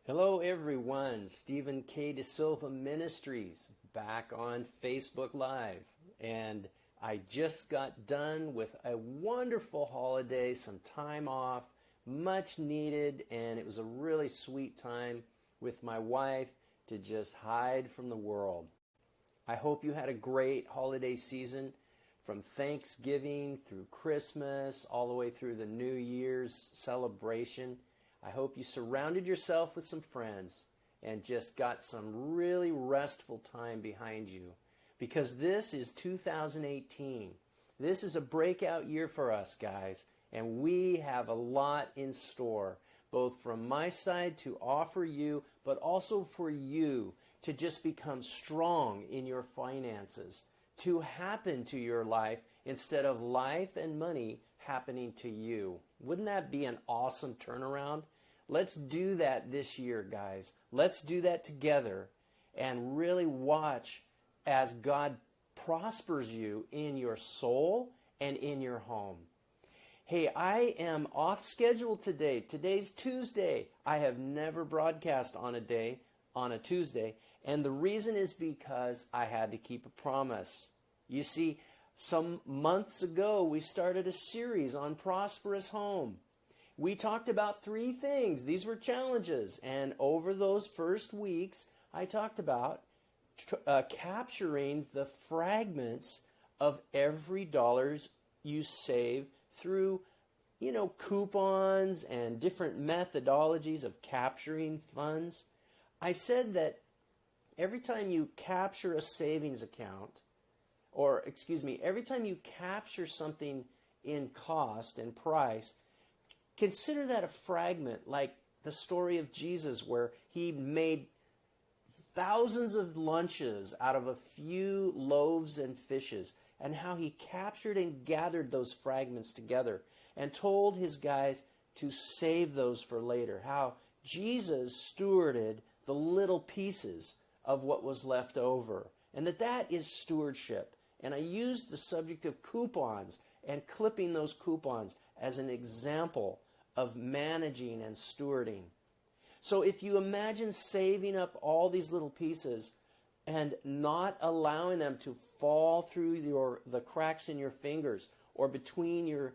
Hello everyone, Stephen K. De Silva Ministries back on Facebook Live. And I just got done with a wonderful holiday, some time off, much needed, and it was a really sweet time with my wife to just hide from the world. I hope you had a great holiday season from Thanksgiving through Christmas, all the way through the New Year's celebration. I hope you surrounded yourself with some friends and just got some really restful time behind you, because this is 2018. This is a breakout year for us, guys, and we have a lot in store, both from my side to offer you, but also for you to just become strong in your finances, to happen to your life instead of life and money happening to you. Wouldn't that be an awesome turnaround? Let's do that this year, guys. Let's do that together and really watch as God prospers you in your soul and in your home. Hey, I am off schedule today. Today's Tuesday. I have never broadcast on a Tuesday, and the reason is because I had to keep a promise. You see, some months ago, we started a series on Prosperous Home. We talked about 3 things. These were challenges. And over those first weeks, I talked about capturing the fragments of every dollar you save through, coupons and different methodologies of capturing funds. I said that every time you capture a savings account, every time you capture something in cost and price, consider that a fragment, like the story of Jesus, where he made thousands of lunches out of a few loaves and fishes, and how he captured and gathered those fragments together and told his guys to save those for later. How Jesus stewarded the little pieces of what was left over, and that is stewardship. And I used the subject of coupons and clipping those coupons as an example of managing and stewarding. So if you imagine saving up all these little pieces and not allowing them to fall through the cracks in your fingers, or between your,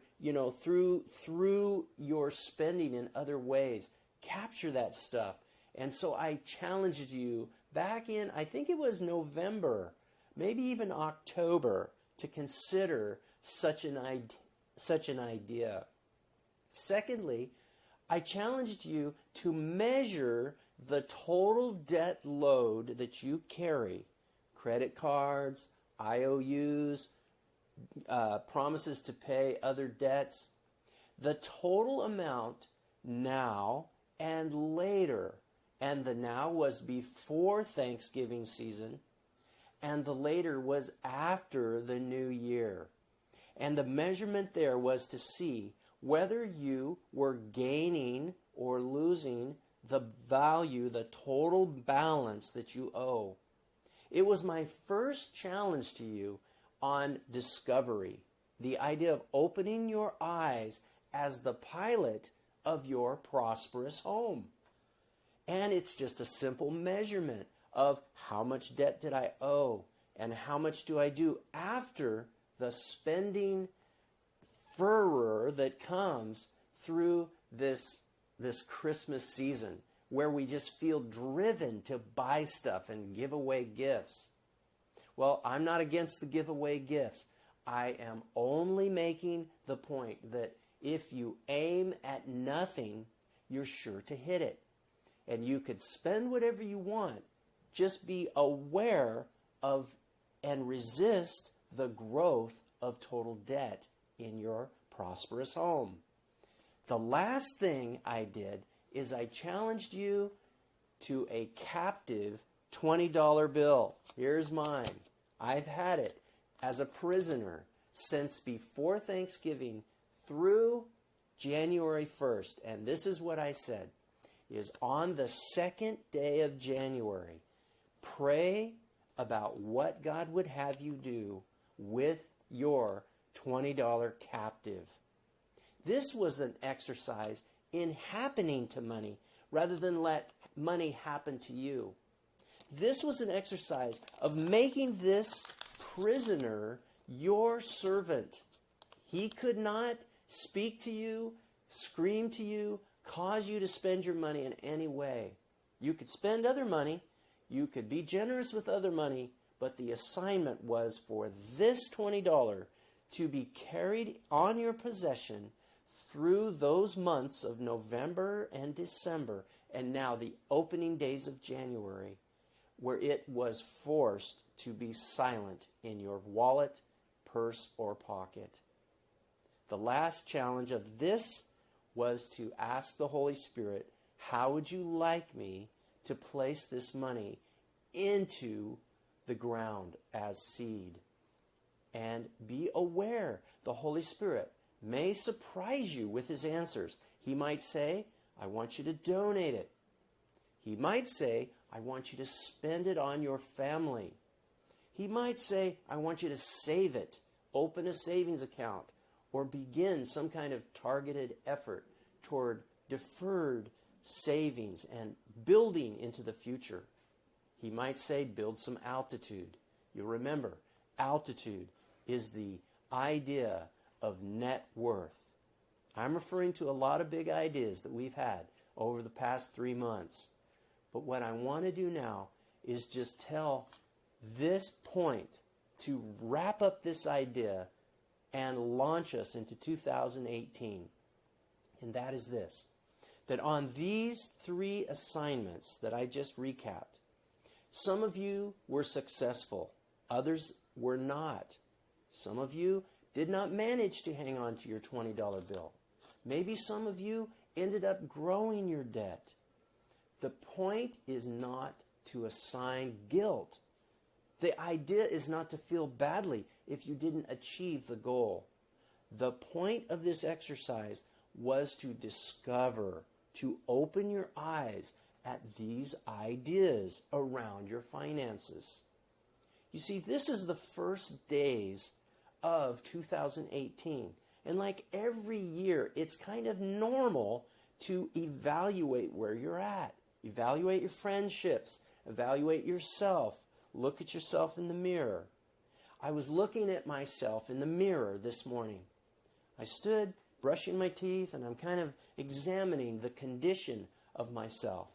through your spending in other ways, capture that stuff. And so I challenged you back in, I think it was November, maybe even October, to consider such an idea. Secondly, I challenged you to measure the total debt load that you carry, credit cards, IOUs, promises to pay other debts, the total amount now and later. And the now was before Thanksgiving season, and the later was after the new year. And the measurement there was to see whether you were gaining or losing the value, the total balance that you owe. It was my first challenge to you on discovery, the idea of opening your eyes as the pilot of your prosperous home. And it's just a simple measurement of how much debt did I owe and how much do I do after the spending furor that comes through this Christmas season, where we just feel driven to buy stuff and give away gifts. Well, I'm not against the giveaway gifts. I am only making the point that if you aim at nothing, you're sure to hit it. And you could spend whatever you want. Just be aware of and resist the growth of total debt in your prosperous home. The last thing I did is I challenged you to a captive $20 bill. Here's mine. I've had it as a prisoner since before Thanksgiving through January 1st. And this is what I said, is on the second day of January, pray about what God would have you do with your $20 captive. This was an exercise in happening to money rather than let money happen to you. This was an exercise of making this prisoner your servant. He could not speak to you, scream to you, cause you to spend your money in any way. You could spend other money, you could be generous with other money, but the assignment was for this $20 to be carried on your possession through those months of November and December, and now the opening days of January, where it was forced to be silent in your wallet, purse, or pocket. The last challenge of this was to ask the Holy Spirit, how would you like me to place this money into the ground as seed? And be aware, the Holy Spirit may surprise you with his answers. He might say, I want you to donate it. He might say, I want you to spend it on your family. He might say, I want you to save it, open a savings account, or begin some kind of targeted effort toward deferred savings and building into the future. He might say, build some altitude. You'll remember, altitude is the idea of net worth. I'm referring to a lot of big ideas that we've had over the past 3 months. But what I want to do now is just tell this point to wrap up this idea and launch us into 2018. And that is this, that on these 3 assignments that I just recapped, some of you were successful, others were not. Some of you did not manage to hang on to your $20 bill. Maybe some of you ended up growing your debt. The point is not to assign guilt. The idea is not to feel badly if you didn't achieve the goal. The point of this exercise was to discover, to open your eyes at these ideas around your finances. You see, this is the first days of 2018. And like every year, it's kind of normal to evaluate where you're at. Evaluate your friendships. Evaluate yourself. Look at yourself in the mirror. I was looking at myself in the mirror this morning. I stood brushing my teeth and I'm kind of examining the condition of myself.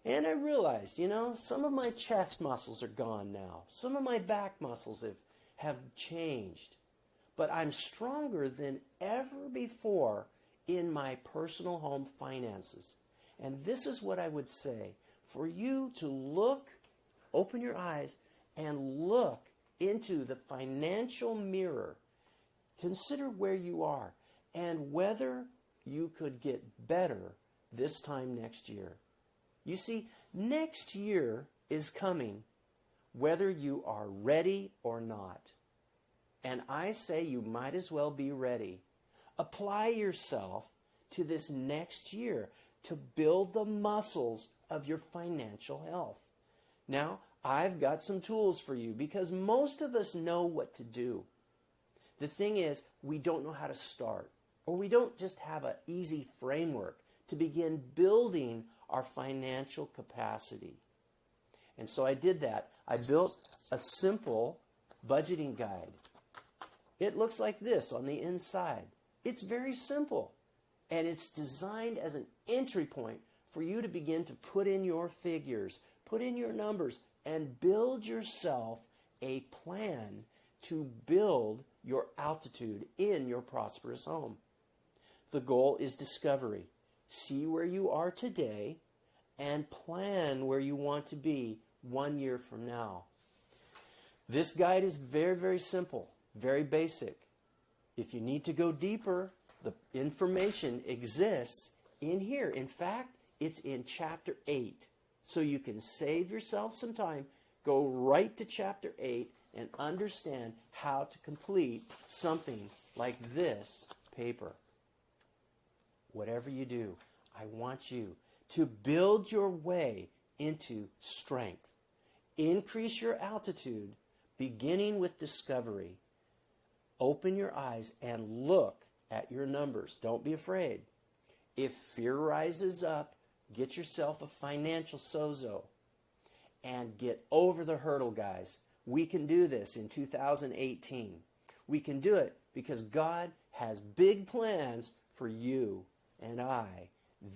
And I realized, some of my chest muscles are gone now. Some of my back muscles have changed. But I'm stronger than ever before in my personal home finances. And this is what I would say. For you to look, open your eyes, and look into the financial mirror. Consider where you are and whether you could get better this time next year. You see, next year is coming whether you are ready or not. And I say you might as well be ready. Apply yourself to this next year to build the muscles of your financial health. Now, I've got some tools for you because most of us know what to do. The thing is, we don't know how to start, or we don't just have an easy framework to begin building our financial capacity. And so I did that. I built a simple budgeting guide. It looks like this on the inside. It's very simple, and it's designed as an entry point for you to begin to put in your figures, put in your numbers, and build yourself a plan to build your altitude in your prosperous home. The goal is discovery. See where you are today and plan where you want to be 1 year from now. This guide is very, very simple, very basic. If you need to go deeper, the information exists in here. In fact, it's in chapter 8. So you can save yourself some time, go right to chapter 8, and understand how to complete something like this paper. Whatever you do, I want you to build your way into strength. Increase your altitude, beginning with discovery. Open your eyes and look at your numbers. Don't be afraid. If fear rises up, get yourself a financial sozo and get over the hurdle, guys. We can do this in 2018. We can do it because God has big plans for you and I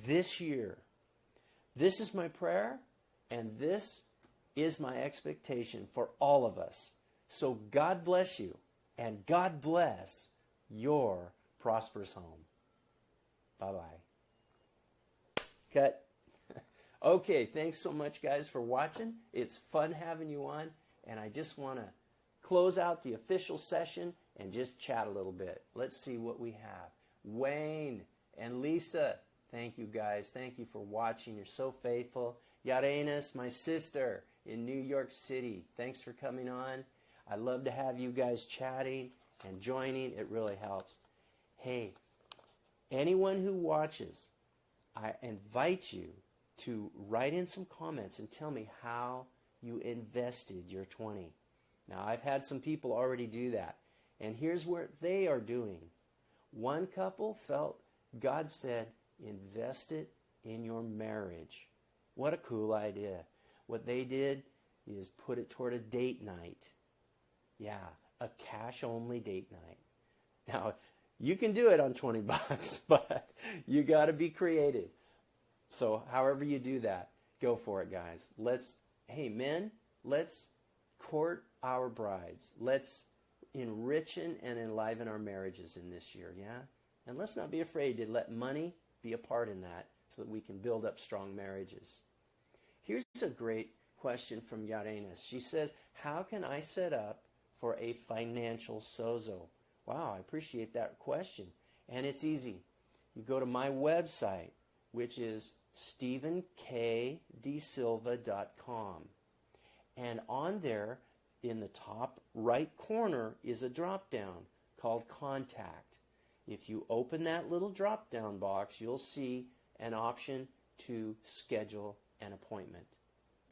this year. This is my prayer, and this is my expectation for all of us. So God bless you, and God bless your prosperous home. Bye-bye. Cut. Okay, thanks so much, guys, for watching. It's fun having you on, and I just want to close out the official session and just chat a little bit. Let's see what we have. Wayne and Lisa, thank you, guys. Thank you for watching. You're so faithful. Yarenas, my sister in New York City, thanks for coming on. I love to have you guys chatting and joining. It really helps. Hey, anyone who watches, I invite you to write in some comments and tell me how you invested your 20. Now, I've had some people already do that, and here's what they are doing. One couple felt God said, invest it in your marriage. What a cool idea. What they did is put it toward a date night. Yeah, a cash-only date night. Now, you can do it on $20, but you got to be creative. So however you do that, go for it, guys. Hey, men, let's court our brides. Let's enrich and enliven our marriages in this year, yeah? And let's not be afraid to let money be a part in that so that we can build up strong marriages. Here's a great question from Yarenas. She says, how can I set up for a financial sozo? Wow, I appreciate that question. And it's easy. You go to my website, which is StephenKDesilva.com. And on there, in the top right corner, is a drop-down called Contact. If you open that little drop-down box, you'll see an option to schedule an appointment.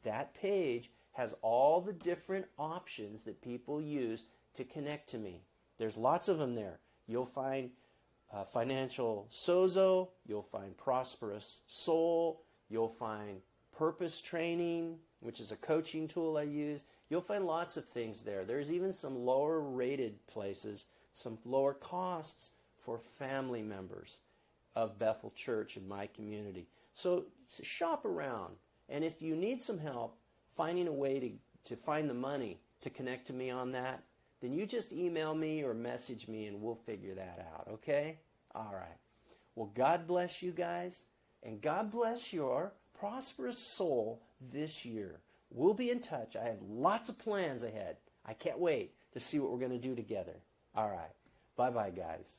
That page has all the different options that people use to connect to me. There's lots of them there. You'll find financial sozo, you'll find prosperous soul, you'll find purpose training, which is a coaching tool I use. You'll find lots of things there. There's even some lower rated places, some lower costs for family members of Bethel Church in my community. So shop around. And if you need some help finding a way to find the money to connect to me on that, then you just email me or message me and we'll figure that out, okay? All right. Well, God bless you guys, and God bless your prosperous soul this year. We'll be in touch. I have lots of plans ahead. I can't wait to see what we're going to do together. All right. Bye-bye, guys.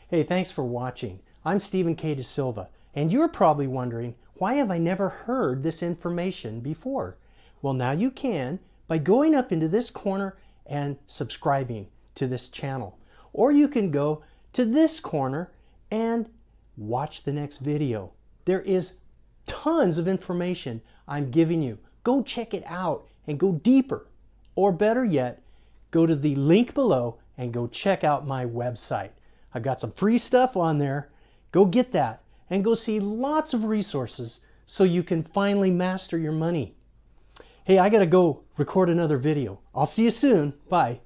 Hey, thanks for watching. I'm Stephen K. DeSilva, and you're probably wondering, why have I never heard this information before? Well, now you can by going up into this corner and subscribing to this channel. Or you can go to this corner and watch the next video. There is tons of information I'm giving you. Go check it out and go deeper. Or better yet, go to the link below and go check out my website. I've got some free stuff on there. Go get that and go see lots of resources so you can finally master your money. Hey, I gotta go record another video. I'll see you soon. Bye.